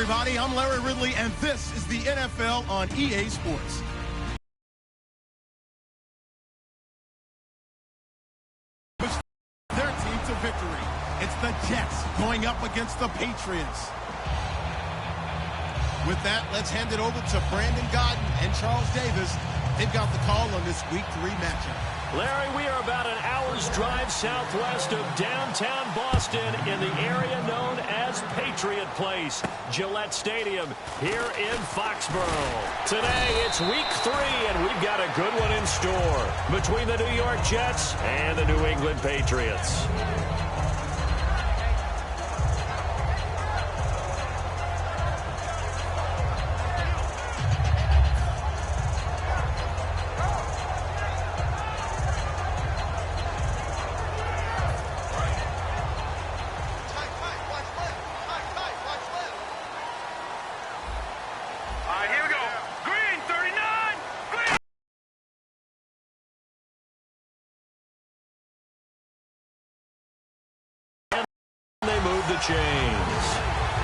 everybody. I'm Larry Ridley, and this is the NFL on EA Sports. Push their team to victory. It's the Jets going up against the Patriots. With that, let's hand it over to Brandon Godden and Charles Davis. They've got the call on this Week 3 matchup. Larry, we are about an hour's drive southwest of downtown Boston in the area known as Patriot Place, Gillette Stadium, here in Foxborough. Today, it's Week 3, and we've got a good one in store between the New York Jets and the New England Patriots. Chains.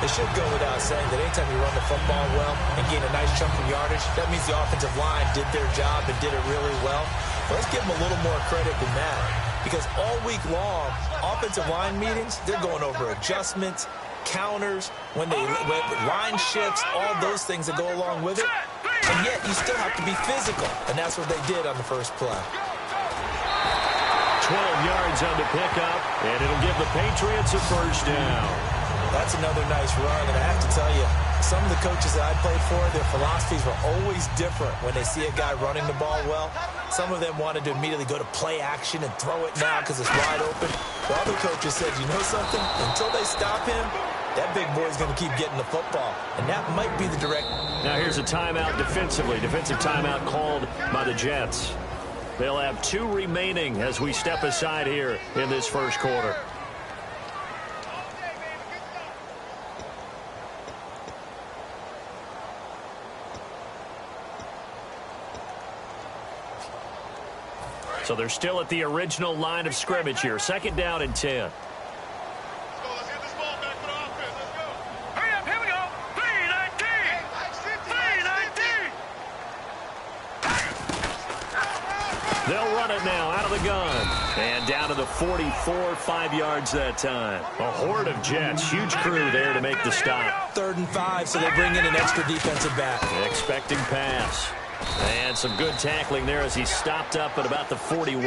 It should go without saying that anytime you run the football well and gain a nice chunk of yardage, that means the offensive line did their job and did it really well. But let's give them a little more credit than that, because all week long, offensive line meetings, they're going over adjustments, counters, when line shifts, all those things that go along with it. And yet you still have to be physical, and that's what they did on the first play. 12 yards on the pickup, and it'll give the Patriots a first down. That's another nice run, and I have to tell you, some of the coaches that I played for, their philosophies were always different when they see a guy running the ball well. Some of them wanted to immediately go to play action and throw it now because it's wide open. The other coaches said, you know something? Until they stop him, that big boy's going to keep getting the football, and that might be the direct. Now here's a timeout defensively. Defensive timeout called by the Jets. They'll have 2 remaining as we step aside here in this first quarter. So they're still at the original line of scrimmage here. 2nd down and 10. They'll run it now out of the gun. And down to the 44, 5 yards that time. A horde of Jets. Huge crew there to make the stop. 3rd and 5, so they bring in an extra defensive back. Expecting pass. And some good tackling there as he stopped up at about the 41.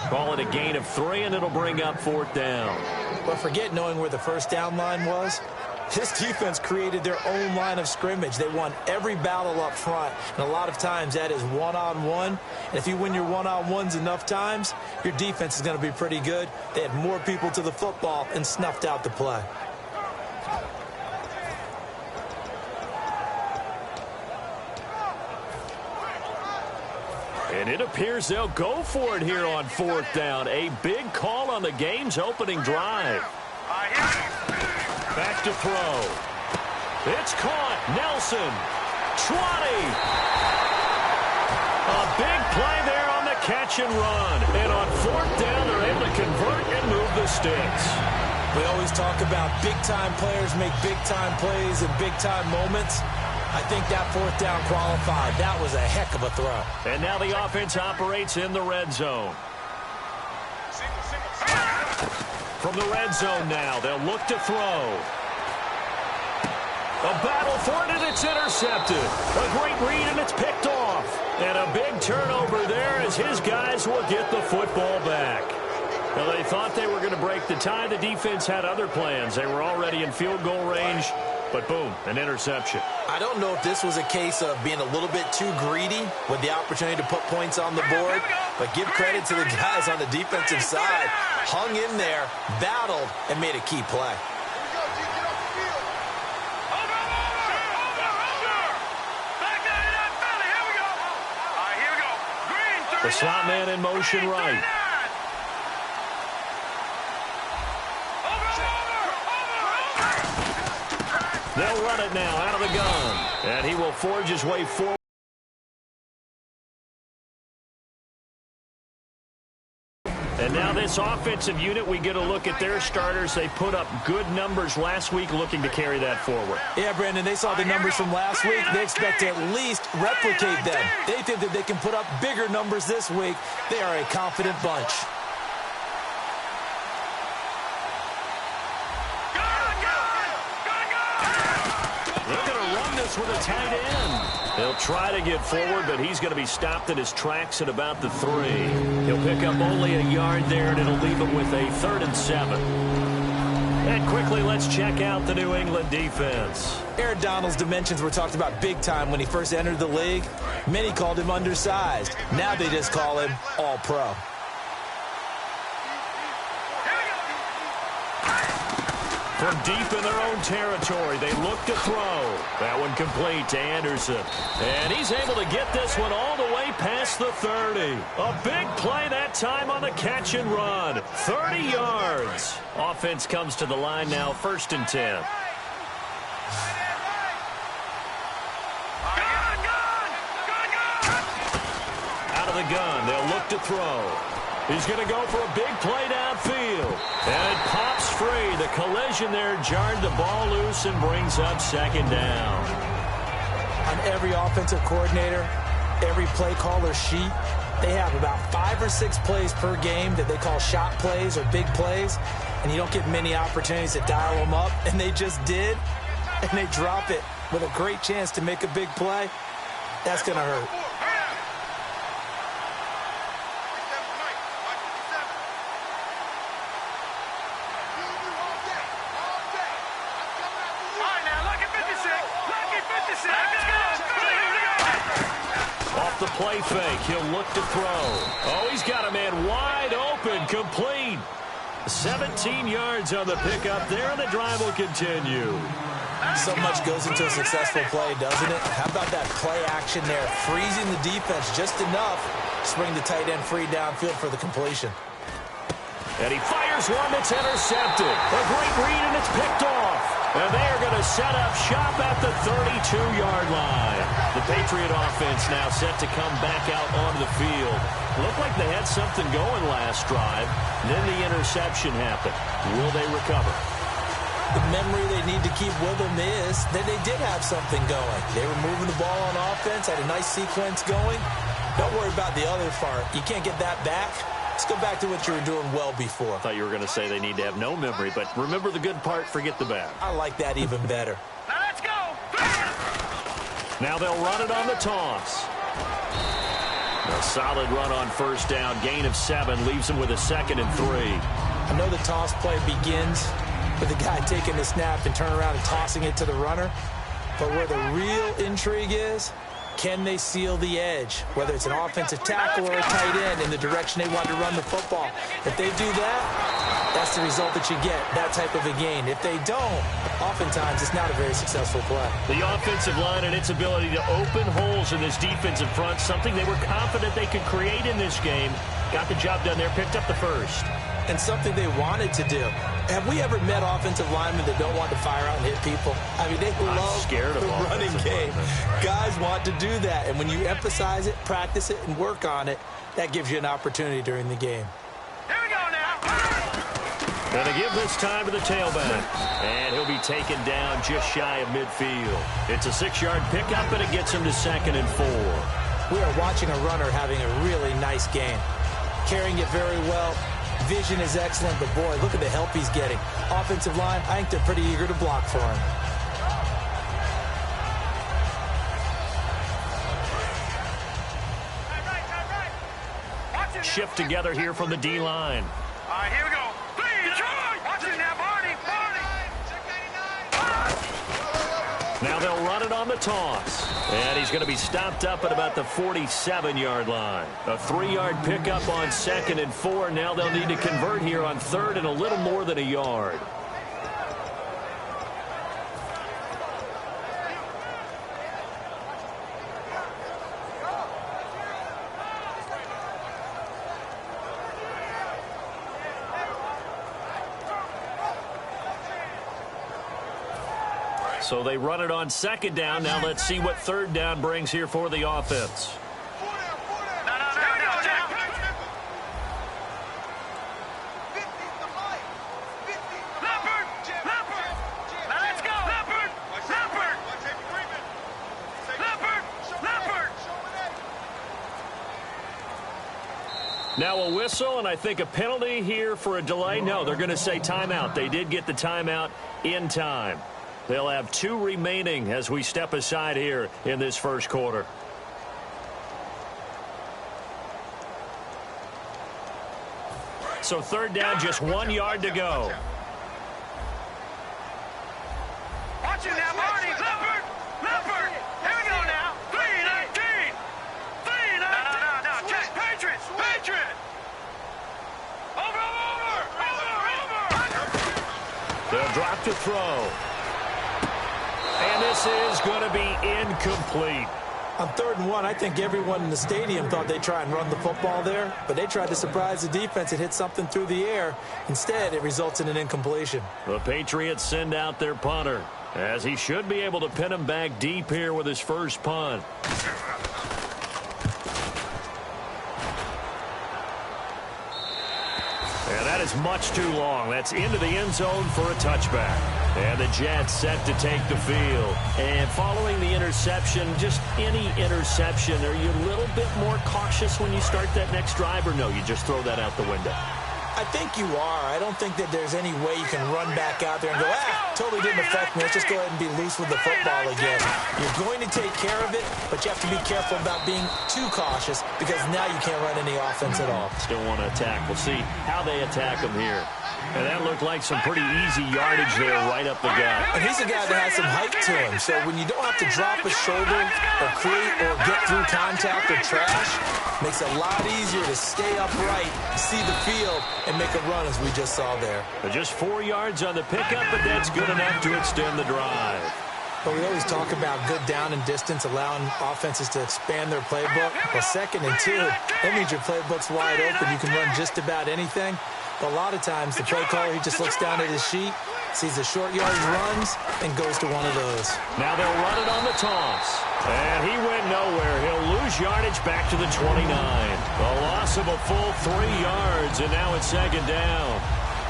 Call it a gain of 3, and it'll bring up 4th down. But forget knowing where the first down line was. This defense created their own line of scrimmage. They won every battle up front, and a lot of times that is one-on-one. And if you win your one-on-ones enough times, your defense is going to be pretty good. They had more people to the football and snuffed out the play. And it appears they'll go for it here on 4th down. A big call on the game's opening drive. Back to throw. It's caught. Nelson. 20. A big play there on the catch and run. And on 4th down, they're able to convert and move the sticks. We always talk about big-time players make big-time plays in big-time moments. I think that 4th down qualified. That was a heck of a throw. And now the offense operates in the red zone. From the red zone now, they'll look to throw. A battle for it, and it's intercepted. A great read, and it's picked off. And a big turnover there as his guys will get the football back. Well, they thought they were going to break the tie. The defense had other plans. They were already in field goal range, but boom, an interception. I don't know if this was a case of being a little bit too greedy with the opportunity to put points on the board, but give credit to the guys on the defensive side. Hung in there, battled, and made a key play. The slot man in motion right. They'll run it now out of the gun. And he will forge his way forward. And now this offensive unit, we get a look at their starters. They put up good numbers last week, looking to carry that forward. Yeah, Brandon, they saw the numbers from last week. They expect to at least replicate them. They think that they can put up bigger numbers this week. They are a confident bunch. They're going to run this with a tight end. He'll try to get forward, but he's going to be stopped in his tracks at about the 3. He'll pick up only a yard there, and it'll leave him with a 3rd and 7. And quickly, let's check out the New England defense. Aaron Donald's dimensions were talked about big time when he first entered the league. Many called him undersized. Now they just call him all-pro. From deep in their own territory, they look to throw. That one complete to Anderson. And he's able to get this one all the way past the 30. A big play that time on the catch and run. 30 yards. Offense comes to the line now, 1st and 10. Out of the gun, they'll look to throw. He's going to go for a big play downfield. And it pops free. The collision there jarred the ball loose and brings up 2nd down. On every offensive coordinator, every play caller sheet, they have about 5 or 6 plays per game that they call shot plays or big plays. And you don't get many opportunities to dial them up. And they just did. And they drop it with a great chance to make a big play. That's going to hurt. Off the play fake, he'll look to throw. Oh, he's got a man wide open, complete. 17 yards on the pickup there, and the drive will continue. So much goes into a successful play, doesn't it? How about that play action there, freezing the defense just enough to bring the tight end free downfield for the completion. And he fires one that's intercepted. A great read, and it's picked off. And they are going to set up shop at the 32-yard line. The Patriot offense now set to come back out onto the field. Looked like they had something going last drive. Then the interception happened. Will they recover? The memory they need to keep with them is that they did have something going. They were moving the ball on offense, had a nice sequence going. Don't worry about the other part. You can't get that back. Let's go back to what you were doing well before. I thought you were going to say they need to have no memory, but remember the good part, forget the bad. I like that even better. Now let's go. Now they'll run it on the toss. A solid run on 1st down. Gain of 7 leaves him with a 2nd and 3. I know the toss play begins with the guy taking the snap and turning around and tossing it to the runner. But where the real intrigue is, can they seal the edge, whether it's an offensive tackle or a tight end, in the direction they want to run the football? If they do that, that's the result that you get, that type of a gain. If they don't, oftentimes it's not a very successful play. The offensive line and its ability to open holes in this defensive front, something they were confident they could create in this game. Got the job done there, picked up the 1st. And something they wanted to do. Have we ever met offensive linemen that don't want to fire out and hit people? I mean, they love the running game. Guys want to do that. And when you emphasize it, practice it, and work on it, that gives you an opportunity during the game. Here we go now. Going to give this time to the tailback. And he'll be taken down just shy of midfield. It's a 6-yard pickup, and it gets him to 2nd and 4. We are watching a runner having a really nice game. Carrying it very well. Vision is excellent, but boy, look at the help he's getting. Offensive line, I think they're pretty eager to block for him. Shift together here from the D-line. All right, here we go. Detroit! Watch it now, Barney. Now they'll run it on the toss. And he's going to be stopped up at about the 47-yard line. A 3-yard pickup on 2nd and 4. Now they'll need to convert here on 3rd and a little more than a yard. So they run it on 2nd down. Now let's see what 3rd down brings here for the offense. Now a whistle, and I think a penalty here for a delay. No, they're going to say timeout. They did get the timeout in time. They'll have 2 remaining as we step aside here in this first quarter. So third down, just 1 yard to go. Watch it now, Marty. Leopard. Leopard. Here we go now. 3-19. 3-19. No. Check. Patriots. Patriot. Over. They'll drop to throw. And this is going to be incomplete. On 3rd and 1, I think everyone in the stadium thought they'd try and run the football there, but they tried to surprise the defense and hit something through the air. Instead, it results in an incompletion. The Patriots send out their punter, as he should be able to pin him back deep here with his first punt. And that is much too long. That's into the end zone for a touchback. And the Jets set to take the field. And following the interception, just any interception, are you a little bit more cautious when you start that next drive, or no, you just throw that out the window? I think you are. I don't think that there's any way you can run back out there and go, totally didn't affect me. Let's just go ahead and be loose with the football again. You're going to take care of it, but you have to be careful about being too cautious because now you can't run any offense at all. Still want to attack. We'll see how they attack them here. And that looked like some pretty easy yardage there right up the gut. And he's a guy that has some height to him. So when you don't have to drop a shoulder or create or get through contact or trash, makes it a lot easier to stay upright, see the field, and make a run as we just saw there. But just 4 yards on the pickup, but that's good enough to extend the drive. But we always talk about good down and distance, allowing offenses to expand their playbook. Well, 2nd and 2, that means your playbook's wide open. You can run just about anything. But a lot of times, the play caller, he just looks down at his sheet, sees the short yardage runs, and goes to one of those. Now they'll run it on the toss. And he went nowhere. He'll lose yardage back to the 29. A loss of a full 3 yards, and now it's 2nd down.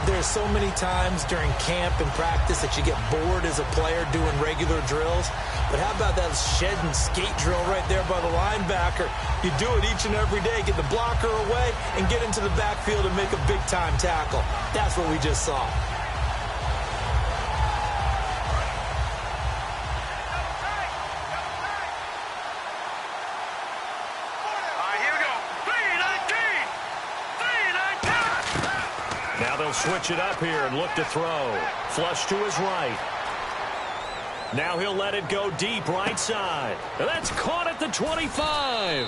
There's so many times during camp and practice that you get bored as a player doing regular drills. But how about that shed and skate drill right there by the linebacker? You do it each and every day. Get the blocker away and get into the backfield and make a big-time tackle. That's what we just saw. Now they'll switch it up here and look to throw. Flush to his right. Now he'll let it go deep right side. And that's caught at the 25.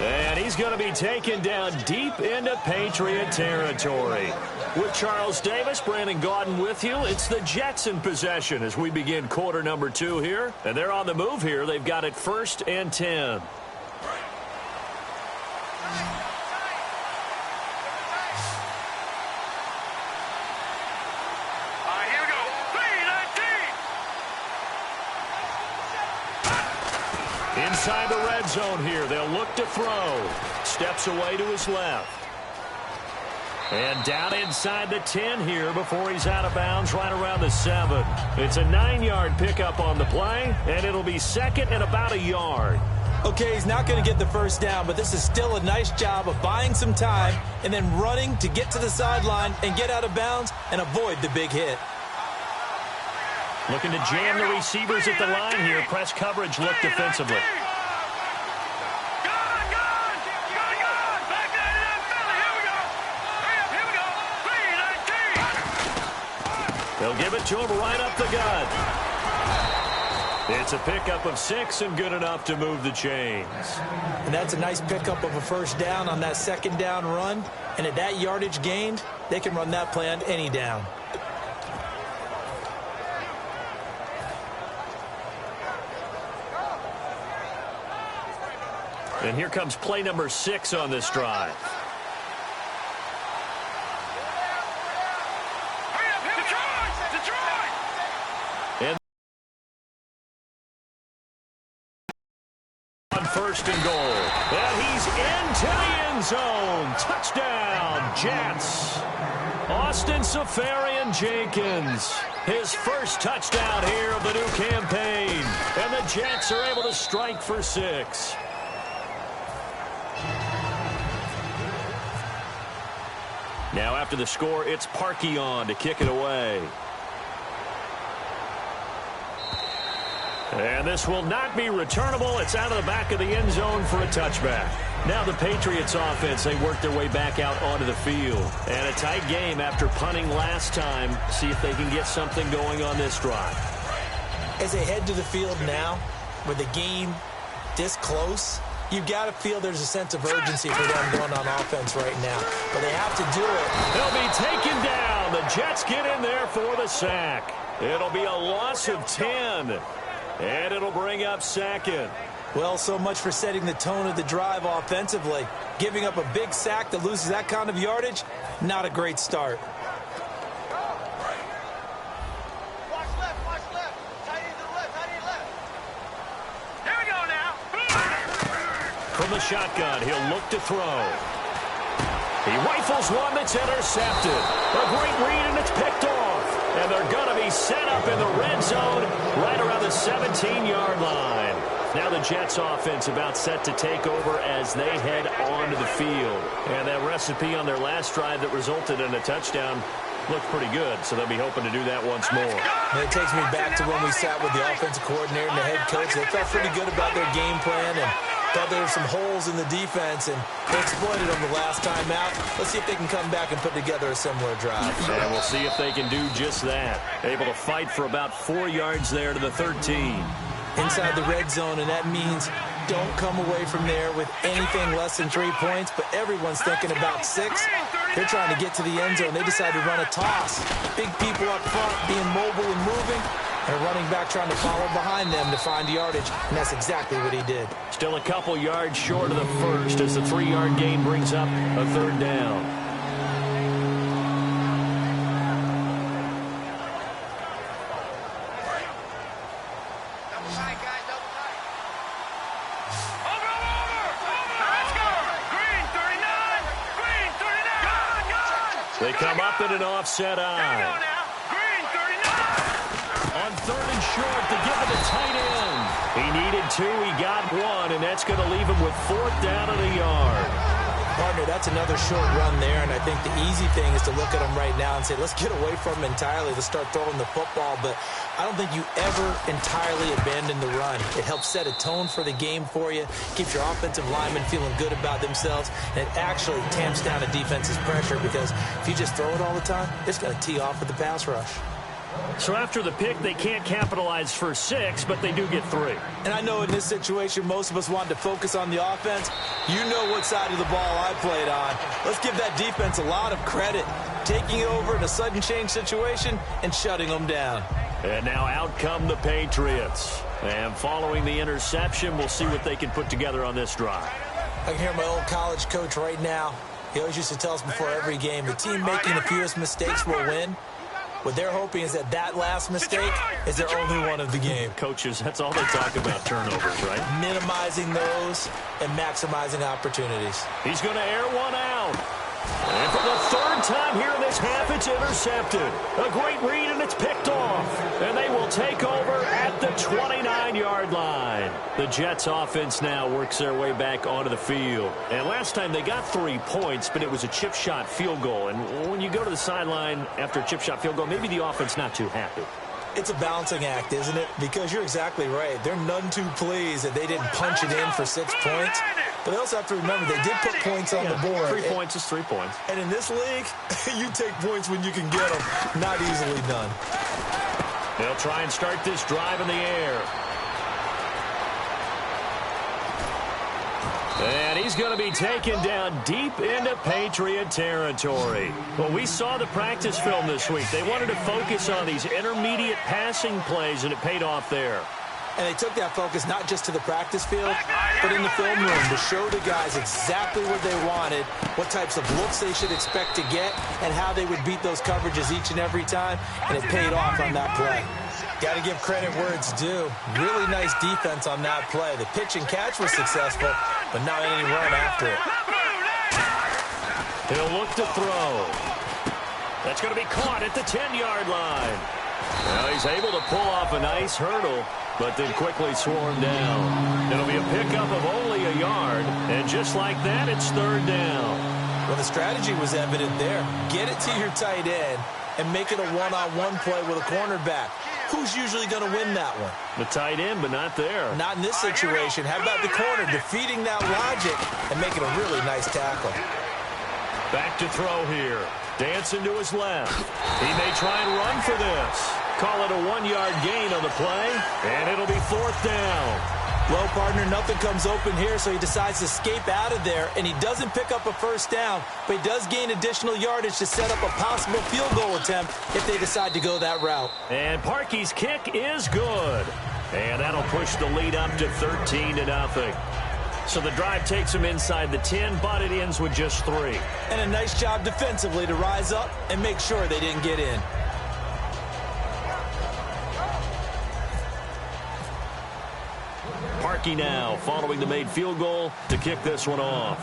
And he's going to be taken down deep into Patriot territory. With Charles Davis, Brandon Gaudin with you. It's the Jets in possession as we begin quarter number 2 here. And they're on the move here. They've got it 1st and 10. Inside the red zone here. They'll look to throw. Steps away to his left. And down inside the 10 here before he's out of bounds right around the 7. It's a 9-yard pickup on the play, and it'll be 2nd and about a yard. Okay, he's not going to get the first down, but this is still a nice job of buying some time and then running to get to the sideline and get out of bounds and avoid the big hit. Looking to jam the receivers at the line here. Press coverage look defensively. They'll give it to him right up the gut. It's a pickup of 6 and good enough to move the chains. And that's a nice pickup of a first down on that 2nd down run. And at that yardage gained, they can run that play on any down. And here comes play number 6 on this drive. And on 1st and goal. And he's into the end zone. Touchdown, Jets. Austin Seferian-Jenkins. His first touchdown here of the new campaign. And the Jets are able to strike for 6. Now after the score, it's Parkey on to kick it away. And this will not be returnable. It's out of the back of the end zone for a touchback. Now the Patriots offense, they work their way back out onto the field. And a tight game after punting last time. See if they can get something going on this drive. As they head to the field now, with the game this close, you've got to feel there's a sense of urgency for them going on offense right now. But they have to do it. They'll be taken down. The Jets get in there for the sack. It'll be a loss of 10. And it'll bring up second. Well, so much for setting the tone of the drive offensively. Giving up a big sack that loses that kind of yardage, not a great start. Watch left, watch left. Tight end to the left, tight end left. Here we go now. From the shotgun, he'll look to throw. He rifles one that's intercepted. A great read, and it's picked off. And they're going to be set up in the red zone right around the 17-yard line. Now the Jets offense about set to take over as they head onto the field. And that recipe on their last drive that resulted in a touchdown looked pretty good, so they'll be hoping to do that once more. And it takes me back to when we sat with the offensive coordinator and the head coach. They felt pretty good about their game plan and thought there were some holes in the defense, and they exploited them the last time out. Let's see if they can come back and put together a similar drive. And we'll see if they can do just that. Able to fight for about 4 yards there to the 13. Inside the red zone, and that means don't come away from there with anything less than 3 points, but everyone's thinking about 6. They're trying to get to the end zone. They decide to run a toss. Big people up front being mobile and moving, and a running back trying to follow behind them to find yardage, and that's exactly what he did. Still a couple yards short of the first as the 3-yard gain brings up a third down. Double tight, guys, double tight. Over. Let's go. Green 39. Green 39. Gone. They come up in an offset Here we eye. go now. Green 39. On third and short to give it a tight end. He needed 2, he got 1, and that's going to leave him with 4th down and a yard. Partner, that's another short run there, and I think the easy thing is to look at him right now and say, let's get away from him entirely. Let's start throwing the football, but I don't think you ever entirely abandon the run. It helps set a tone for the game for you, keeps your offensive linemen feeling good about themselves, and it actually tamps down a defense's pressure because if you just throw it all the time, it's going to tee off with the pass rush. So after the pick, they can't capitalize for 6, but they do get 3. And I know in this situation, most of us wanted to focus on the offense. You know what side of the ball I played on. Let's give that defense a lot of credit. Taking over in a sudden change situation and shutting them down. And now out come the Patriots. And following the interception, we'll see what they can put together on this drive. I can hear my old college coach right now. He always used to tell us before every game, the team making the fewest mistakes will win. What they're hoping is that last mistake is their only one of the game. Coaches, that's all they talk about, turnovers, right? Minimizing those and maximizing opportunities. He's going to air one out. And for the 3rd time here in this half, it's intercepted. A great read, and it's picked off. And they will take over at the 29-yard line. The Jets offense now works their way back onto the field. And last time they got 3 points, but it was a chip shot field goal. And when you go to the sideline after a chip shot field goal, maybe the offense not too happy. It's a balancing act, isn't it? Because you're exactly right. They're none too pleased that they didn't punch it in for 6 points. But they also have to remember they did put points on the board. 3 points is 3 points. And in this league, you take points when you can get them. Not easily done. They'll try and start this drive in the air. And he's going to be taken down deep into Patriot territory. Well, we saw the practice film this week. They wanted to focus on these intermediate passing plays, and it paid off there. And they took that focus not just to the practice field, but in the film room to show the guys exactly what they wanted, what types of looks they should expect to get, and how they would beat those coverages each and every time, and it paid off on that play. Got to give credit where it's due. Really nice defense on that play. The pitch and catch was successful, but not any run after it. He'll look to throw. That's going to be caught at the 10-yard line. Now he's able to pull off a nice hurdle, but then quickly swarmed down. It'll be a pickup of only a yard, and just like that, it's 3rd down. Well, the strategy was evident there. Get it to your tight end and make it a one-on-one play with a cornerback. Who's usually going to win that one? The tight end, but not there. Not in this situation. How about the corner defeating that logic and making a really nice tackle? Back to throw here. Dancing to his left. He may try and run for this. Call it a 1-yard gain on the play, and it'll be 4th down. Well, partner, nothing comes open here, so he decides to escape out of there, and he doesn't pick up a first down, but he does gain additional yardage to set up a possible field goal attempt if they decide to go that route. And Parkey's kick is good. And that'll push the lead up to 13-0. So the drive takes him inside the 10, but it ends with just 3. And a nice job defensively to rise up and make sure they didn't get in. Parkey now following the made field goal to kick this one off.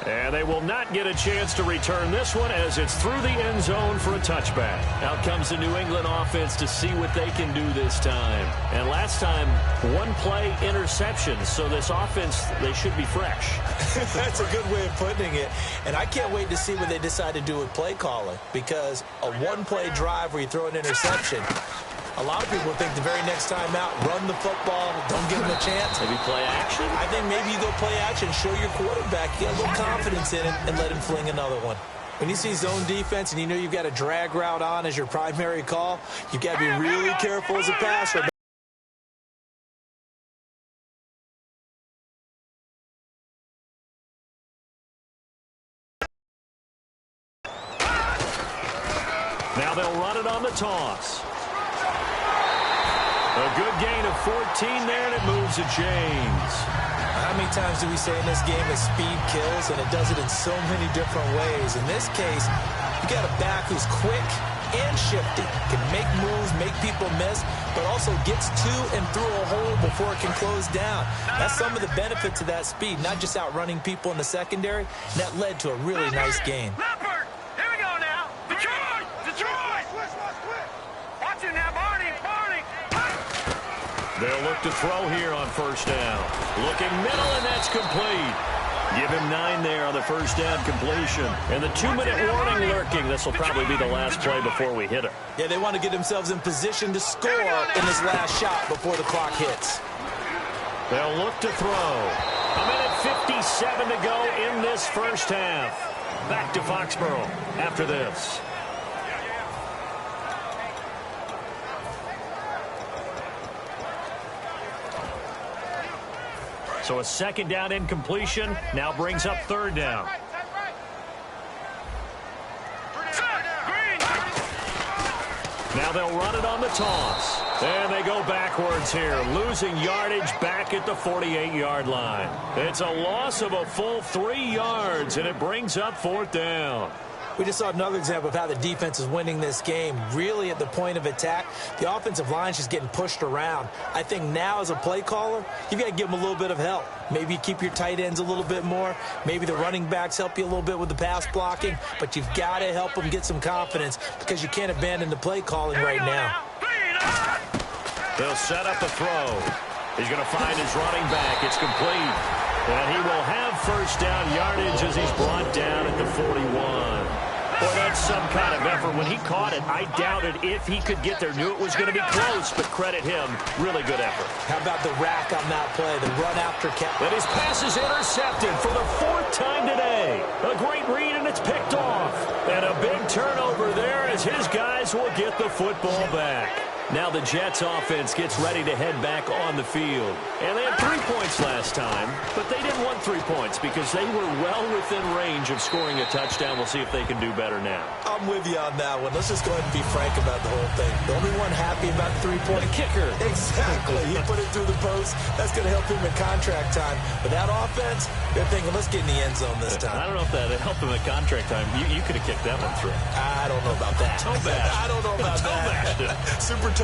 And they will not get a chance to return this one as it's through the end zone for a touchback. Out comes the New England offense to see what they can do this time. And last time, 1-play interception. So this offense, they should be fresh. That's a good way of putting it. And I can't wait to see what they decide to do with play calling, because a 1-play drive where you throw an interception, a lot of people think the very next time out, run the football, don't give them a chance. Maybe play action? I think maybe you go play action, show your quarterback, get a little confidence in it, and let him fling another one. When you see zone defense and you know you've got a drag route on as your primary call, you've got to be really careful as a passer. Now they'll run it on the toss. A good gain of 14 there, and it moves to James. How many times do we say in this game that speed kills, and it does it in so many different ways? In this case, you got a back who's quick and shifty, can make moves, make people miss, but also gets to and through a hole before it can close down. That's some of the benefits of that speed, not just outrunning people in the secondary. That led to a really nice gain. Leopard! Here we go now! Detroit! Detroit! Watch it now, Barney! Barney! They'll look to throw here on first down. Looking middle, and that's complete. Give him 9 there on the first down completion. And the 2-minute warning lurking. This will probably be the last play before we hit it. Yeah, they want to get themselves in position to score in this last shot before the clock hits. They'll look to throw. A minute 57 to go in this first half. Back to Foxborough after this. So a second down incompletion now brings up third down. Now they'll run it on the toss. And they go backwards here, losing yardage back at the 48-yard line. It's a loss of a full 3 yards, and it brings up fourth down. We just saw another example of how the defense is winning this game. Really at the point of attack, the offensive line's just getting pushed around. I think now as a play caller, you've got to give them a little bit of help. Maybe you keep your tight ends a little bit more. Maybe the running backs help you a little bit with the pass blocking. But you've got to help them get some confidence because you can't abandon the play calling right now. They'll set up a throw. He's going to find his running back. It's complete. And he will have first down yardage as he's brought down at the 41. Boy, that's some kind of effort. When he caught it, I doubted if he could get there. Knew it was going to be close, but credit him. Really good effort. How about the rack on that play, the run after catch? And his pass is intercepted for the 4th time today. A great read, and it's picked off. And a big turnover there as his guys will get the football back. Now the Jets offense gets ready to head back on the field. And they had 3 points last time, but they didn't want 3 points because they were well within range of scoring a touchdown. We'll see if they can do better now. I'm with you on that one. Let's just go ahead and be frank about the whole thing. The only one happy about the 3-point kicker. Exactly. He put it through the post. That's going to help him in contract time. But that offense, they're thinking, let's get in the end zone this time. I don't know if that helped him at contract time. You could have kicked that one through. I don't know about that. Toe bash. I don't know about that. Super toe.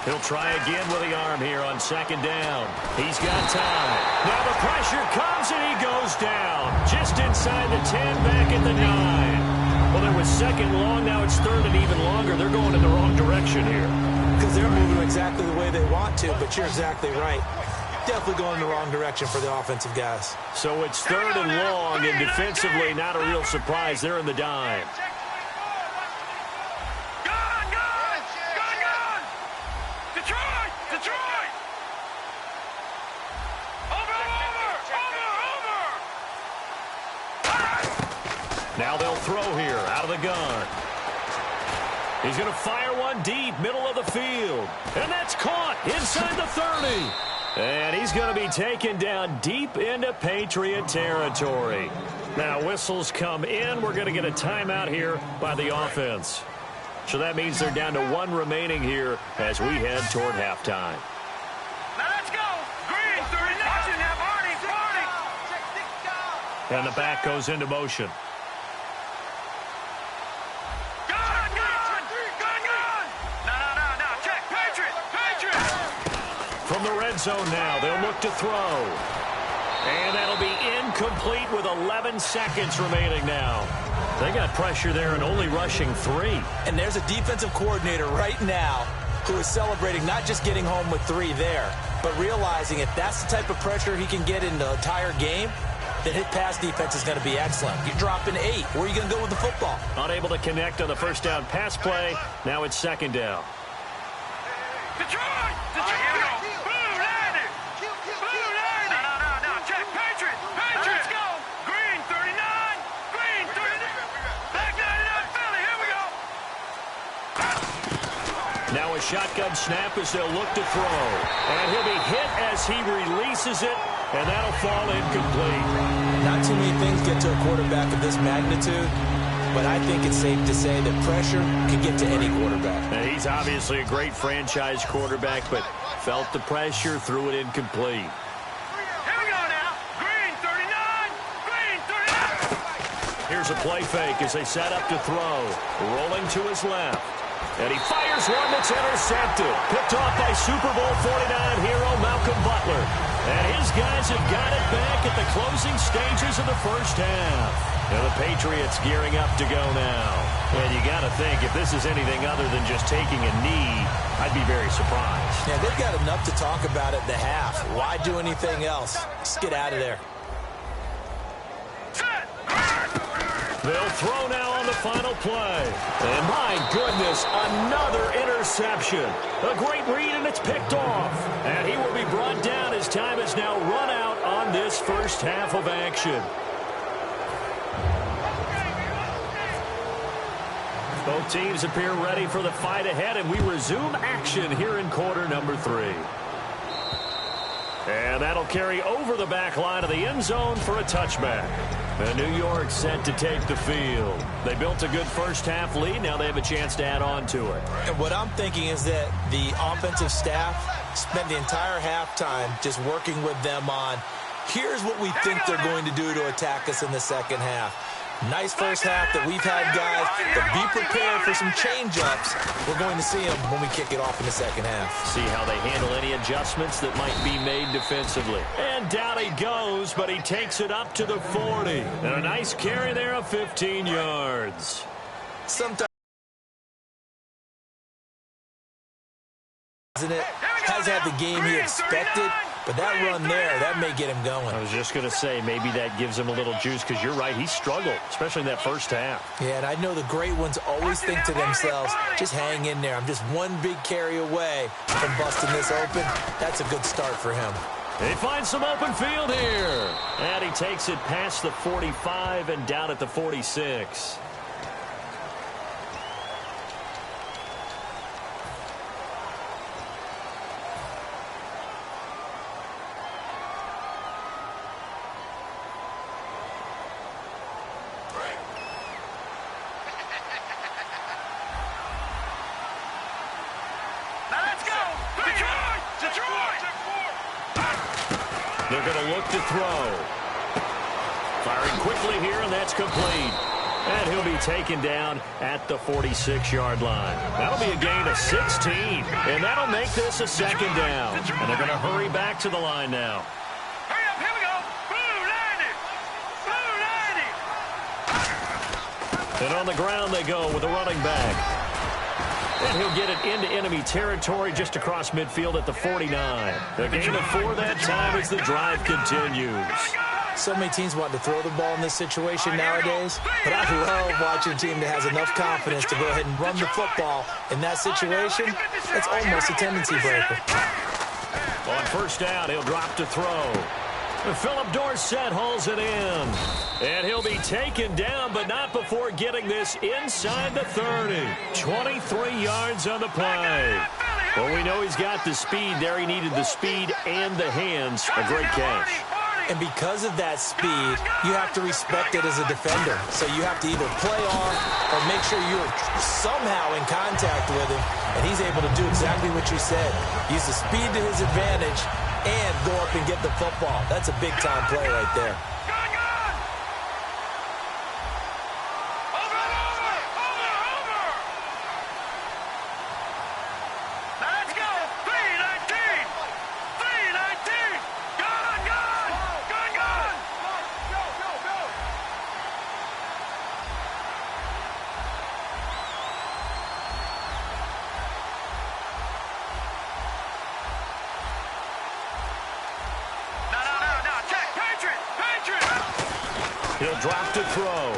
He'll try again with the arm here on second down. He's got time. Now the pressure comes and he goes down. Just inside the 10, back at the 9. Well, there was second long. Now it's third and even longer. They're going in the wrong direction here. Because they're moving exactly the way they want to, but you're exactly right. Definitely going in the wrong direction for the offensive guys. So it's third and long, and defensively not a real surprise. They're in the dime. Detroit! Over! Now they'll throw here out of the gun. He's going to fire one deep, middle of the field. And that's caught inside the 30. And he's going to be taken down deep into Patriot territory. Now whistles come in. We're going to get a timeout here by the offense. So that means they're down to one remaining here as we head toward halftime. Now let's go. Green, 39. Watching that, Marty. And the back goes into motion. Gun. No. Check. Patriot. From the red zone now, they'll look to throw. And that'll be incomplete with 11 seconds remaining now. They got pressure there and only rushing 3. And there's a defensive coordinator right now who is celebrating not just getting home with 3 there, but realizing if that's the type of pressure he can get in the entire game, then his pass defense is going to be excellent. You're dropping 8. Where are you going to go with the football? Unable to connect on the first down pass play. Now it's second down. Detroit. Here we go. Blue landed. No. Check. Patriot. Let's go. Green, 39. Back 99, Philly. Here we go. Now a shotgun snap as they'll look to throw. And he'll be hit as he releases it, and that'll fall incomplete. Not too many things get to a quarterback of this magnitude, but I think it's safe to say that pressure can get to any quarterback. And he's obviously a great franchise quarterback, but felt the pressure, threw it incomplete. Here we go now. Green, 39. Here's a play fake as they set up to throw. Rolling to his left. And he fires one that's intercepted. Picked off by Super Bowl 49 hero Malcolm Butler. And his guys have got it back at the closing stages of the first half. And the Patriots gearing up to go now. And you got to think, if this is anything other than just taking a knee, I'd be very surprised. Yeah, they've got enough to talk about at the half. Why do anything else? Just get out of there. They'll throw now on the final play. And my goodness, another interception. A great read, and it's picked off. And he will be brought down as time has now run out on this first half of action. Both teams appear ready for the fight ahead, and we resume action here in quarter number 3. And that'll carry over the back line of the end zone for a touchback. And New York set to take the field. They built a good first half lead. Now they have a chance to add on to it. And what I'm thinking is that the offensive staff spent the entire halftime just working with them on, here's what we think they're going to do to attack us in the second half. Nice first half that we've had, guys, but be prepared for some change-ups. We're going to see them when we kick it off in the second half. See how they handle any adjustments that might be made defensively. And down he goes, but he takes it up to the 40. And a nice carry there of 15 yards. Sometimes it has had the game he expected, but that run there, that may get him going. I was just going to say, maybe that gives him a little juice, because you're right, he struggled, especially in that first half. Yeah, and I know the great ones always think to themselves, just hang in there. I'm just one big carry away from busting this open. That's a good start for him. He finds some open field here. And he takes it past the 45 and down at the 46. They're going to look to throw. Firing quickly here, and that's complete. And he'll be taken down at the 46-yard line. That'll be a gain of 16, and that'll make this a second down. And they're going to hurry back to the line now. Hurry up, here we go. Blue 90. Blue 90. And on the ground they go with a running back. And he'll get it into enemy territory just across midfield at the 49. The gain of 4 that time as the drive continues. So many teams want to throw the ball in this situation nowadays, but I love watching a team that has enough confidence to go ahead and run the football in that situation. It's almost a tendency breaker. On first down, he'll drop to throw. Philip Dorsett hauls it in. And he'll be taken down, but not before getting this inside the 30. 23 yards on the play. Well, we know he's got the speed there. He needed the speed and the hands. A great catch. And because of that speed, you have to respect it as a defender. So you have to either play off or make sure you're somehow in contact with him. And he's able to do exactly what you said. Use the speed to his advantage and go up and get the football. That's a big-time play right there. He'll drop to throw.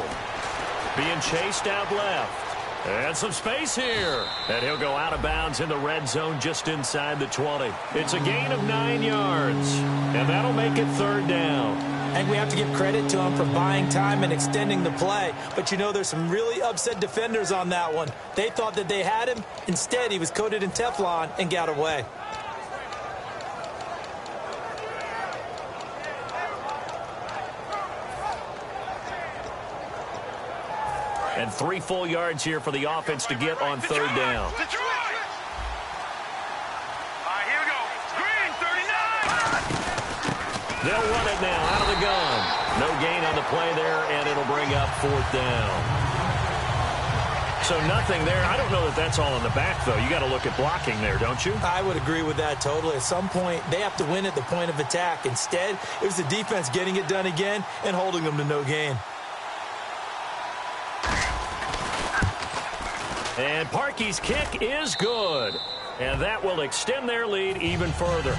Being chased out left. And some space here. And he'll go out of bounds in the red zone just inside the 20. It's a gain of 9 yards. And that'll make it third down. And we have to give credit to him for buying time and extending the play. But you know, there's some really upset defenders on that one. They thought that they had him. Instead, he was coated in Teflon and got away. And 3 full yards here for the offense to get on third down. Here we go. Green 39. They'll run it now out of the gun. No gain on the play there, and it'll bring up fourth down. So nothing there. I don't know that that's all in the back, though. You got to look at blocking there, don't you? I would agree with that totally. At some point, they have to win at the point of attack. Instead, it was the defense getting it done again and holding them to no gain. And Parkey's kick is good. And that will extend their lead even further.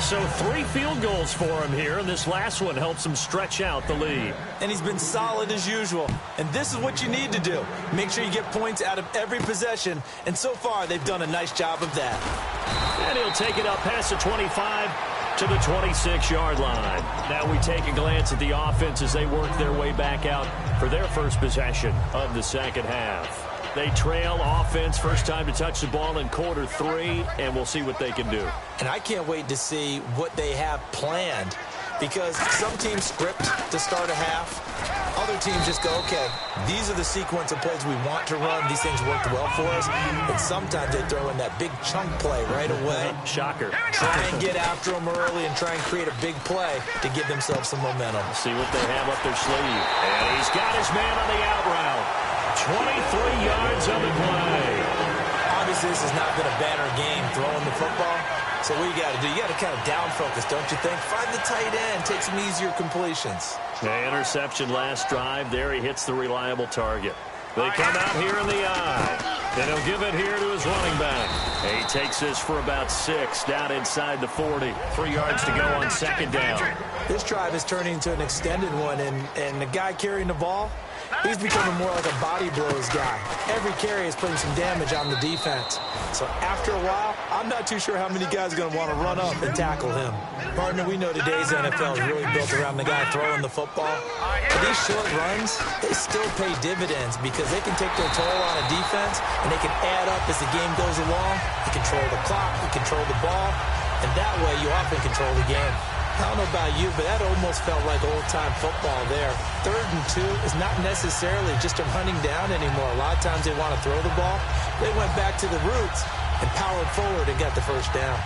So 3 field goals for him here, and this last one helps him stretch out the lead. And he's been solid as usual. And this is what you need to do. Make sure you get points out of every possession. And so far, they've done a nice job of that. And he'll take it up past the 25 to the 26-yard line. Now we take a glance at the offense as they work their way back out for their first possession of the second half. They trail offense, first time to touch the ball in quarter 3, and we'll see what they can do. And I can't wait to see what they have planned, because some teams script to start a half. Other teams just go, okay, these are the sequence of plays we want to run. These things worked well for us. And sometimes they throw in that big chunk play right away. Shocker. Try and get after them early and try and create a big play to give themselves some momentum. See what they have up their sleeve. And he's got his man on the out route. 23 yards on the play. Obviously, this has not been a banner game throwing the football. So what you got to do, you got to kind of down focus, don't you think? Find the tight end, take some easier completions. The interception last drive. There he hits the reliable target. They come out here in the eye. Then he'll give it here to his running back. He takes this for about 6 down inside the 40. 3 yards to go on second down. This drive is turning into an extended one, and the guy carrying the ball, he's becoming more like a body blows guy. Every carry is putting some damage on the defense. So after a while, I'm not too sure how many guys are going to want to run up and tackle him. Partner, we know today's NFL is really built around the guy throwing the football. But these short runs, they still pay dividends because they can take their toll on a defense, and they can add up as the game goes along. They control the clock, they control the ball, and that way you often control the game. I don't know about you, but that almost felt like old-time football there. 3rd and 2 is not necessarily just a running down anymore. A lot of times they want to throw the ball. They went back to the roots and powered forward and got the first down.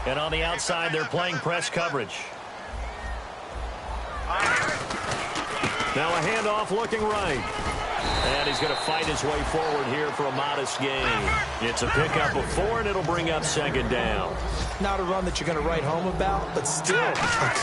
And on the outside, they're playing press coverage. Now a handoff looking right. And he's going to fight his way forward here for a modest gain. It's a pickup of 4, and it'll bring up second down. Not a run that you're going to write home about, but still a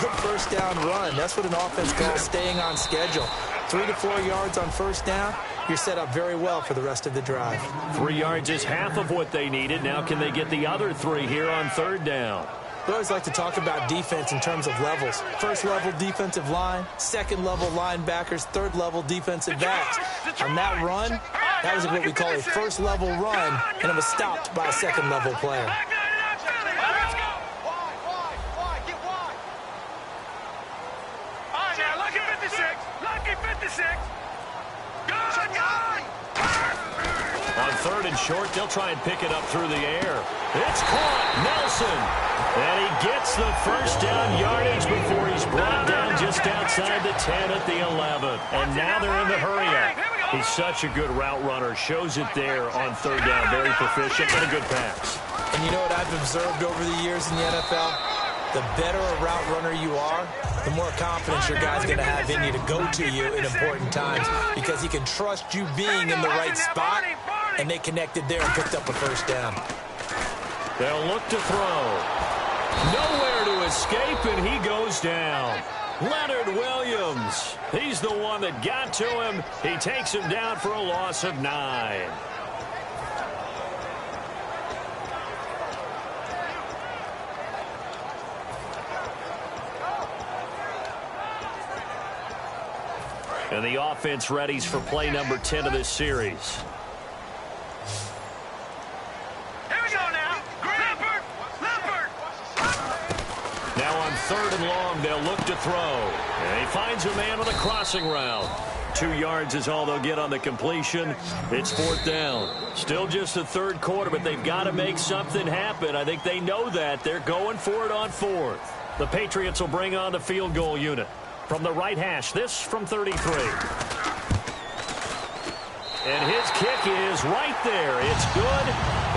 good first down run. That's what an offense calls staying on schedule. 3 to 4 yards on first down. You're set up very well for the rest of the drive. 3 yards is half of what they needed. Now can they get the other 3 here on third down? We always like to talk about defense in terms of levels. First level defensive line, second level linebackers, third level defensive backs. On that run, that was what we call a first level run, and it was stopped by a second level player. On third and short, they'll try and pick it up through the air. It's caught. Nelson. And he gets the first down yardage before he's brought down just outside the 10 at the 11. And now they're in the hurry-up. He's such a good route runner. Shows it there on third down. Very proficient and a good pass. And you know what I've observed over the years in the NFL? The better a route runner you are, the more confidence your guy's going to have in you to go to you in important times because he can trust you being in the right spot, and they connected there and picked up a first down. They'll look to throw. Nowhere to escape, and he goes down. Leonard Williams. He's the one that got to him. He takes him down for a loss of 9. And the offense readies for play number 10 of this series. Here we go now. Leopard. Now on third and long, they'll look to throw. And he finds a man with a crossing route. 2 yards is all they'll get on the completion. It's fourth down. Still just the third quarter, but they've got to make something happen. I think they know that. They're going for it on fourth. The Patriots will bring on the field goal unit. From the right hash, this from 33. And his kick is right there. It's good.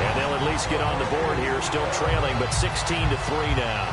And they'll at least get on the board here, still trailing, but 16-3 now.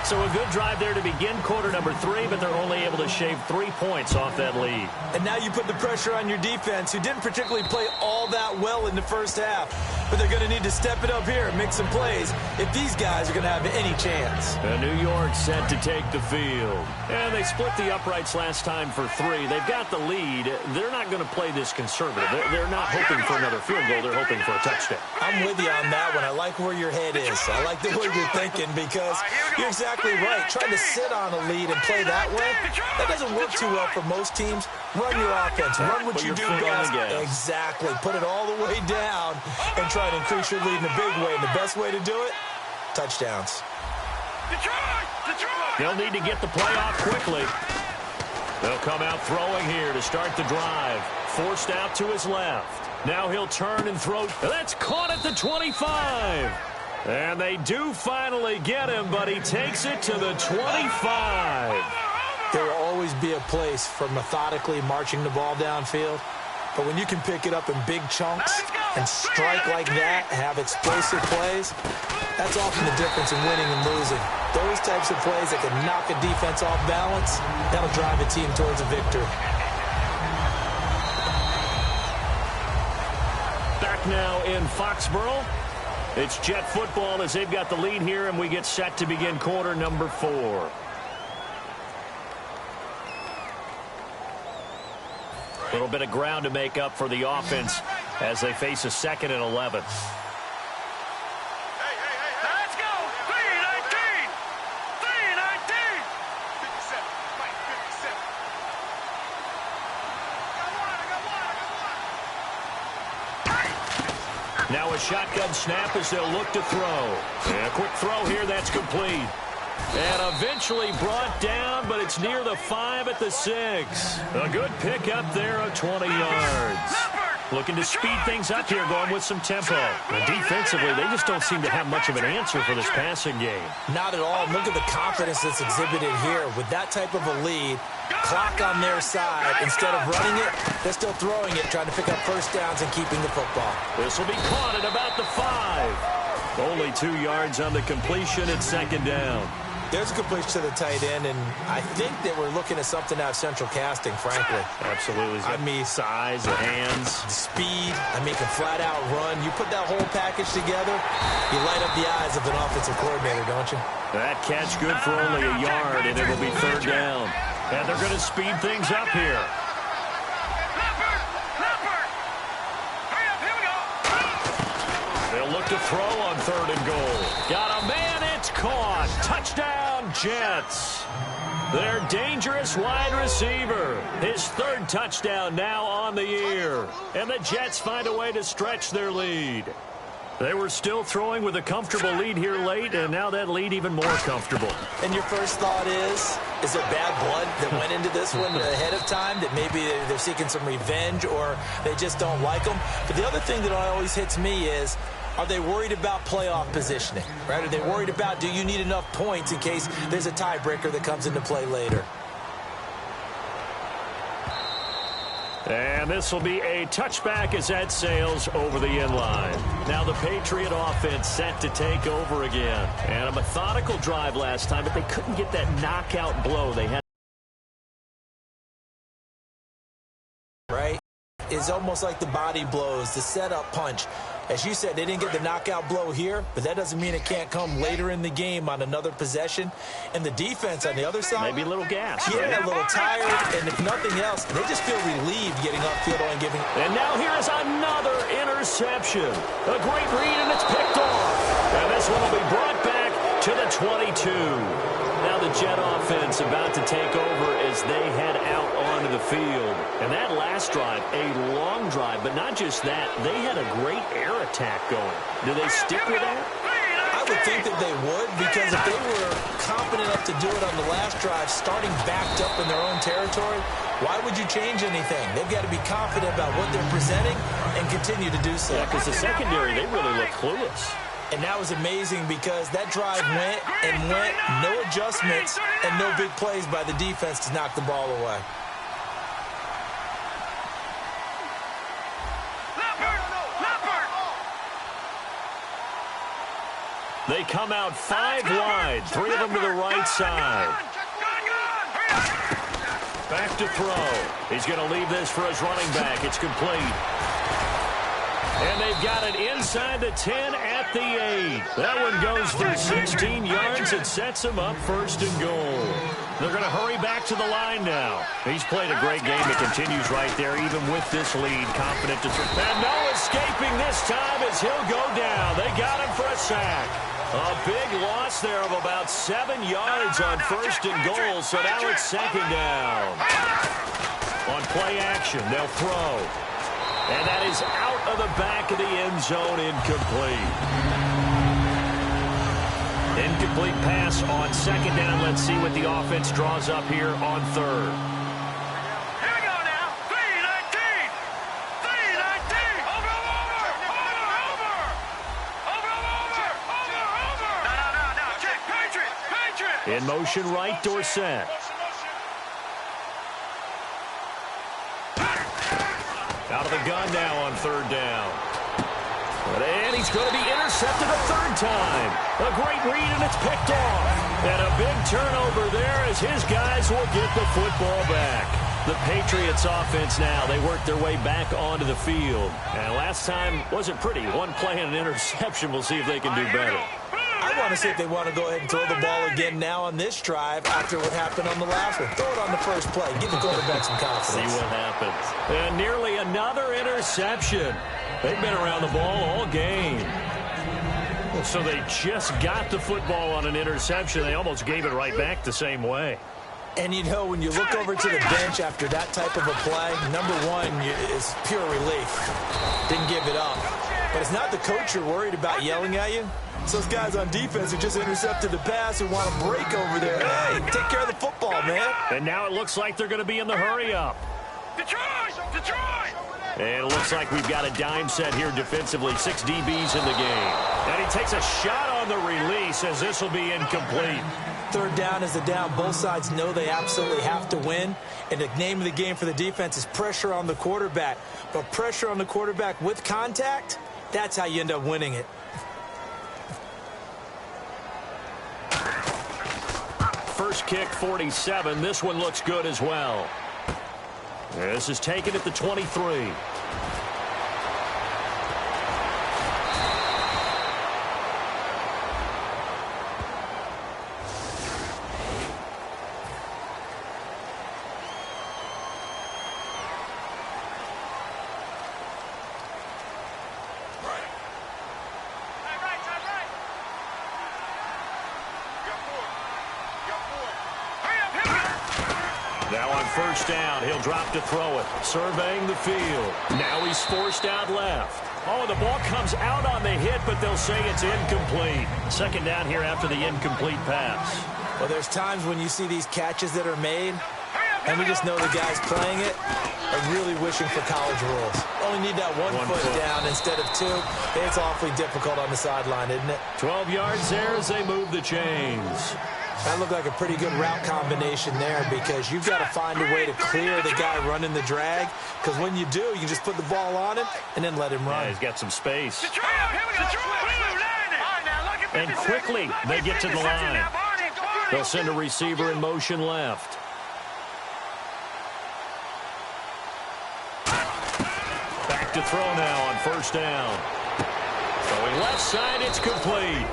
So a good drive there to begin quarter number 3, but they're only able to shave 3 points off that lead. And now you put the pressure on your defense, who didn't particularly play all that well in the first half. But they're going to need to step it up here and make some plays if these guys are going to have any chance. And New York set to take the field. And they split the uprights last time for 3. They've got the lead. They're not going to play this conservative. They're not hoping for another field goal. They're hoping for a touchdown. I'm with you on that one. I like where your head is. I like the way you're thinking because you're exactly right. Trying to sit on a lead and play that way, that doesn't work too well for most teams. Run your offense. Run what you do best. Exactly. Put it all the way down and try to increase your lead in a big way. And the best way to do it, touchdowns. They'll need to get the play off quickly. They'll come out throwing here to start the drive. Forced out to his left. Now he'll turn and throw. That's caught at the 25. And they do finally get him, but he takes it to the 25. There will always be a place for methodically marching the ball downfield. But when you can pick it up in big chunks and strike like that, have explosive plays, that's often the difference in winning and losing. Those types of plays that can knock a defense off balance, that'll drive a team towards a victory. Back now in Foxborough. It's Jet football as they've got the lead here, and we get set to begin quarter number 4. A little bit of ground to make up for the offense as they face a 2nd and 11. Let's go. 3-19. 3-19. 57. Mike, 57. Now a shotgun snap as they'll look to throw. And a quick throw here, that's complete. And eventually brought down, but it's near the 5 at the 6. A good pickup there of 20 yards. Looking to speed things up here, going with some tempo. And defensively, they just don't seem to have much of an answer for this passing game. Not at all. Look at the confidence that's exhibited here. With that type of a lead, clock on their side, instead of running it, they're still throwing it, trying to pick up first downs and keeping the football. This will be caught at about the 5. Only 2 yards on the completion at second down. There's a completion to the tight end, and I think that we're looking at something out of central casting, frankly. Absolutely. I mean, size, the hands. The speed. I mean, can flat out run. You put that whole package together, you light up the eyes of an offensive coordinator, don't you? That catch good for only a yard, and it will be third down. And they're going to speed things up here. They'll look to throw on third and goal. Got a man, it's caught. Touchdown, Jets. Their dangerous wide receiver. His third touchdown now on the year. And the Jets find a way to stretch their lead. They were still throwing with a comfortable lead here late, and now that lead even more comfortable. And your first thought is there bad blood that went into this one ahead of time, that maybe they're seeking some revenge or they just don't like them? But the other thing that always hits me is, are they worried about playoff positioning, right? Are they worried about, do you need enough points in case there's a tiebreaker that comes into play later? And this will be a touchback as that sails over the end line. Now the Patriot offense set to take over again. And a methodical drive last time, but they couldn't get that knockout blow. They had right? It's almost like the body blows, the setup punch. As you said, they didn't get the knockout blow here, but that doesn't mean it can't come later in the game on another possession. And the defense on the other side, maybe a little gas. Yeah, a little tired, and if nothing else, they just feel relieved getting upfield and giving. And now here is another interception. A great read, and it's picked off. And this one will be brought back to the 22. Now the Jet offense about to take over as they head out onto the field. And that last drive, a long drive, but not just that, they had a great air attack going. Do they stick with that? I would think that they would, because if they were confident enough to do it on the last drive, starting backed up in their own territory, why would you change anything? They've got to be confident about what they're presenting and continue to do so. Yeah, because the secondary, they really look clueless. And that was amazing because that drive went and went, no adjustments and no big plays by the defense to knock the ball away. They come out 5 wide, 3 of them to the right side. Back to throw. He's going to leave this for his running back. It's complete. And they've got it inside the 10 at the 8. That one goes for 16 yards. It sets him up first and goal. They're going to hurry back to the line now. He's played a great game. It continues right there, even with this lead. Confident to throw. And no escaping this time as he'll go down. They got him for a sack. A big loss there of about 7 yards on first and goal. So now it's second down. On play action, they'll throw. And that is out of the back of the end zone, incomplete. Incomplete pass on second down. Let's see what the offense draws up here on third. Here we go now. 3-19. 3-19. Over. No. Check. Patriot. In motion right, Dorsett. Out of the gun now on third down. And he's going to be intercepted a third time. A great read, and it's picked off. And a big turnover there as his guys will get the football back. The Patriots offense now, they work their way back onto the field. And last time wasn't pretty. One play and an interception. We'll see if they can do better. I want to see if they want to go ahead and throw the ball again now on this drive after what happened on the last one. Throw it on the first play. Give the quarterback some confidence. See what happens. And nearly another interception. They've been around the ball all game. So they just got the football on an interception. They almost gave it right back the same way. And, you know, when you look over to the bench after that type of a play, number one is pure relief. Didn't give it up. But it's not the coach you're worried about yelling at you. It's those guys on defense who just intercepted the pass and want to break over there. Hey, take care of the football, man. And now it looks like they're going to be in the hurry-up. Detroit! And it looks like we've got a dime set here defensively. 6 DBs in the game. And he takes a shot on the release as this will be incomplete. Third down is the down. Both sides know they absolutely have to win. And the name of the game for the defense is pressure on the quarterback. But pressure on the quarterback with contact, that's how you end up winning it. first kick 47. This one looks good as well. This is taken at the 23. Now on first down, he'll drop to throw it. Surveying the field. Now he's forced out left. Oh, the ball comes out on the hit, but they'll say it's incomplete. Second down here after the incomplete pass. Well, there's times when you see these catches that are made, and we just know the guys playing it are really wishing for college rules. Only need that one foot down instead of two. It's awfully difficult on the sideline, isn't it? 12 yards there as they move the chains. That looked like a pretty good route combination there because you've got to find a way to clear the guy running the drag, because when you do, you can just put the ball on him and then let him run. Yeah, he's got some space. And quickly they get to the line. They'll send a receiver in motion left. Back to throw now on first down. Throwing left side, it's complete.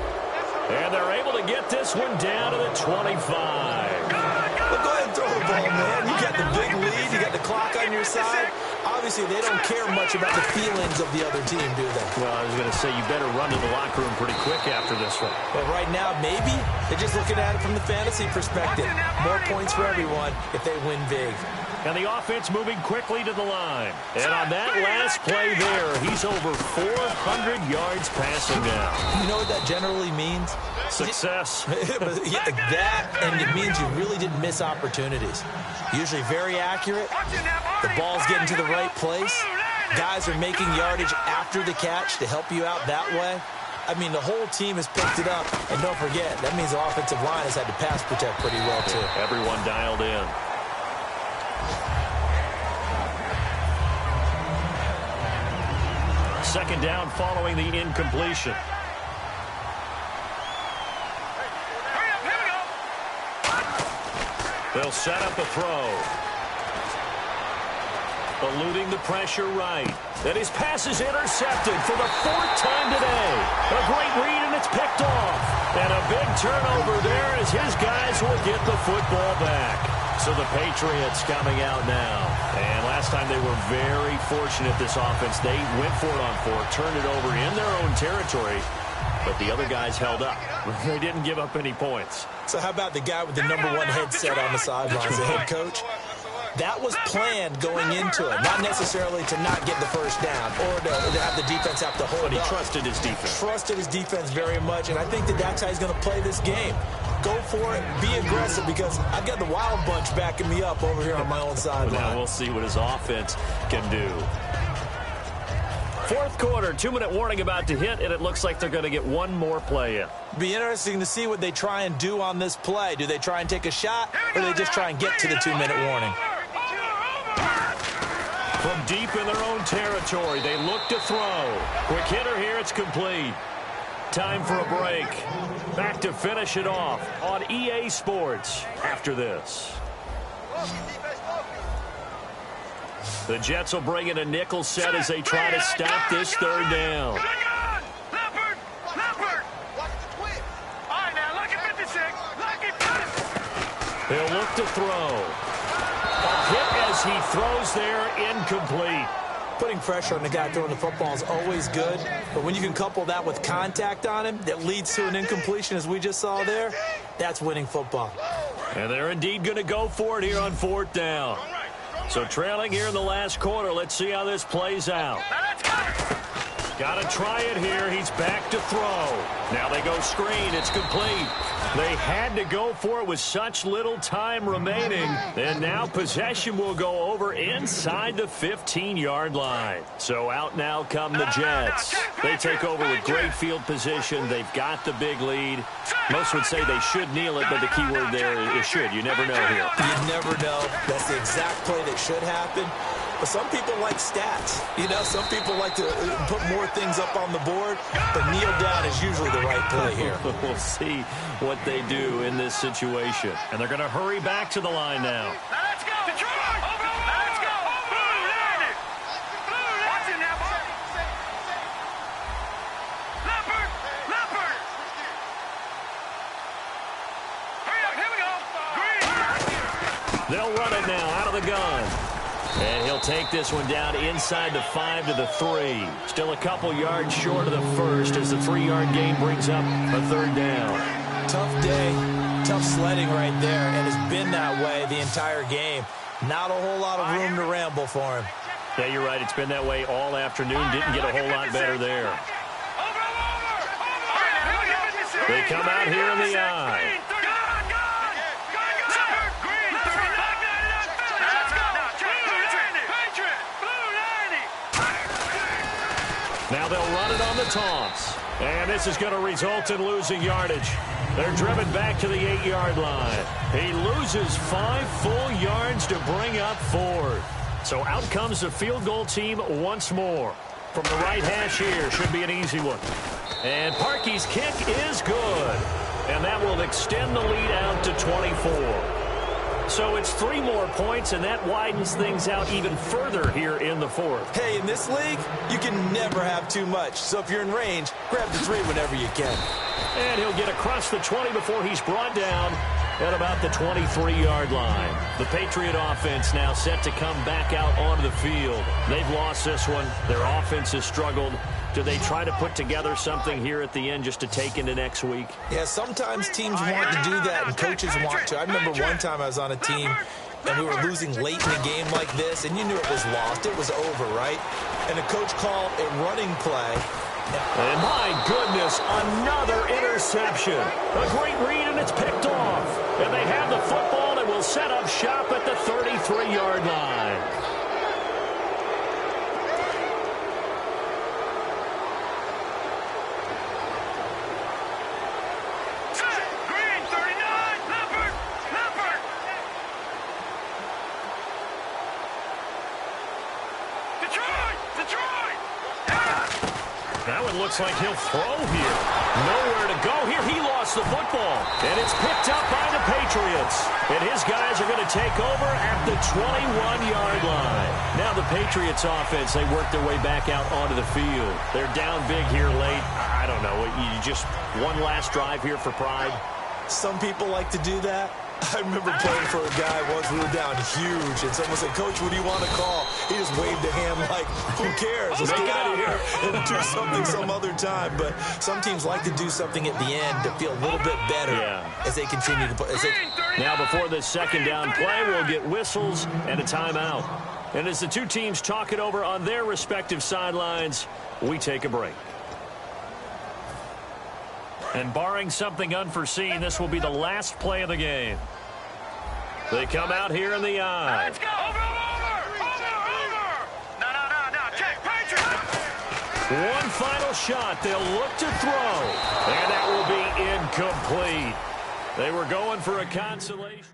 And they're able to get this one down to the 25. Well, go ahead and throw the ball, man. You got the big lead. You got the clock on your side. Obviously, they don't care much about the feelings of the other team, do they? Well, I was going to say, you better run to the locker room pretty quick after this one. But right now, maybe they're just looking at it from the fantasy perspective. More points for everyone if they win big. And the offense moving quickly to the line. And on that last play there, he's over 400 yards passing now. You know what that generally means? Success. That, and it means you really didn't miss opportunities. Usually very accurate. The ball's getting to the right place. Guys are making yardage after the catch to help you out that way. I mean, the whole team has picked it up. And don't forget, that means the offensive line has had to pass protect pretty well, too. Everyone dialed in. Second down following the incompletion. They'll set up a throw. Eluding the pressure right. And his pass is intercepted for the fourth time today. A great read, and it's picked off. And a big turnover there as his guys will get the football back. So the Patriots coming out now. And last time they were very fortunate, this offense. They went for it on fourth, turned it over in their own territory, but the other guys held up. They didn't give up any points. So how about the guy with the #1 headset on the sidelines, the head coach? That was planned going into it, not necessarily to not get the first down or to have the defense have to hold up. But he trusted his defense. Trusted his defense very much, and I think that that's how he's going to play this game. Go for it, be aggressive, because I've got the wild bunch backing me up over here on my own sideline. Now we'll see what his offense can do. Fourth quarter, 2-minute warning about to hit, and it looks like they're going to get one more play in. Be interesting to see what they try and do on this play. Do they try and take a shot, or do they just try and get to the 2-minute warning? From deep in their own territory, they look to throw. Quick hitter here, it's complete. Time for a break. Back to finish it off on EA Sports after this. The Jets will bring in a nickel set as they try to stop this third down. They'll look to throw. A hit as he throws there, incomplete. Putting pressure on the guy throwing the football is always good, but when you can couple that with contact on him that leads to an incompletion, as we just saw there, that's winning football. And they're indeed going to go for it here on fourth down. So trailing here in the last quarter, let's see how this plays out. Got to try it here. He's back to throw. Now they go screen. It's complete. They had to go for it with such little time remaining. And now possession will go over inside the 15-yard line. So out now come the Jets. They take over with great field position. They've got the big lead. Most would say they should kneel it, but the key word there is should. You never know here. You never know. That's the exact play that should happen. But some people like stats. You know, some people like to put more things up on the board, but kneel down is usually the right right play here. We'll see what they do in this situation. And they're going to hurry back to the line now. Now let's go. Detroit. Over. Now let's go. Blue Lightning. Blue Lightning. Watch it now, boy. Leopard. Leopard. Hurry up. Here we go. Green. They'll run it now out of the gun. And he'll take this one down inside the 5 to the 3. Still a couple yards short of the first as the 3-yard gain brings up a third down. Tough day, tough sledding right there, and it's been that way the entire game. Not a whole lot of room to ramble for him. Yeah, you're right. It's been that way all afternoon. Didn't get a whole lot better there. They come out here in the eye. Now they'll run it on the taunts. And this is going to result in losing yardage. They're driven back to the 8-yard line. He loses 5 full yards to bring up 4. So out comes the field goal team once more. From the right hash here, should be an easy one. And Parkey's kick is good. And that will extend the lead out to 24. So it's 3 more points, and that widens things out even further here in the 4th. Hey, in this league, you can never have too much. So if you're in range, grab the 3 whenever you can. And he'll get across the 20 before he's brought down at about the 23-yard line. The Patriot offense now set to come back out onto the field. They've lost this one. Their offense has struggled. Do they try to put together something here at the end just to take into next week? Yeah, sometimes teams want to do that and coaches want to. I remember one time I was on a team and we were losing late in a game like this, and you knew it was lost. It was over, right? And the coach called a running play. And my goodness, another interception. A great read, and it's picked off. And they have the football and will set up shop at the 33-yard line. Green, 39. Leopard. Leopard. Detroit. Detroit. Now it looks like he'll throw here. Nowhere to go here. He lost the football. And it's picked up by the Patriots. And his guys are going to take over at the 21-yard line. Now the Patriots offense, they work their way back out onto the field. They're down big here late. I don't know. You just one last drive here for pride. Some people like to do that. I remember playing for a guy once we were down huge, and someone said, "Coach, what do you want to call?" He just waved a hand like, "Who cares? Let's get out of here and do something some other time." But some teams like to do something at the end to feel a little bit better as they continue to play. Now before this second down play, we'll get whistles and a timeout. And as the two teams talk it over on their respective sidelines, we take a break. And barring something unforeseen, this will be the last play of the game. They come out here in the eye. Let's go. Over. No. Check. Patriot. One final shot. They'll look to throw. And that will be incomplete. They were going for a consolation.